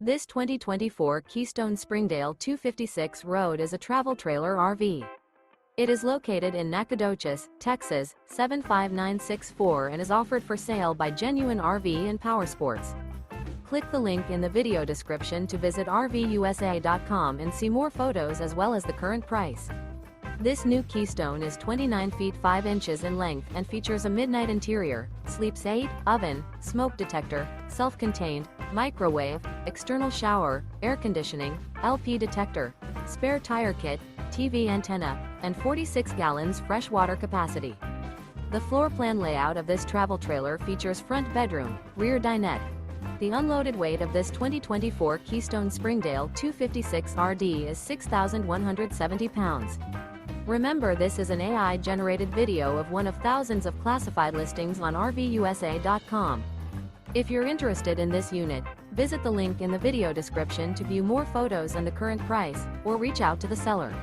This 2024 Keystone Springdale 256 Road is a travel trailer RV. It is located in Nacogdoches, Texas, 75964 and is offered for sale by Genuine RV Powersports. Click the link in the video description to visit RVUSA.com and see more photos as well as the current price. This new Keystone is 29 feet 5 inches in length and features a midnight interior, sleeps 8, oven, smoke detector, self-contained, microwave, external shower, air conditioning, LP detector, spare tire kit, TV antenna, and 46 gallons fresh water capacity. The floor plan layout of this travel trailer features front bedroom, rear dinette. The unloaded weight of this 2024 Keystone Springdale 256 RD is 6,170 pounds. Remember, this is an AI-generated video of one of thousands of classified listings on RVUSA.com. If you're interested in this unit, visit the link in the video description to view more photos and the current price, or reach out to the seller.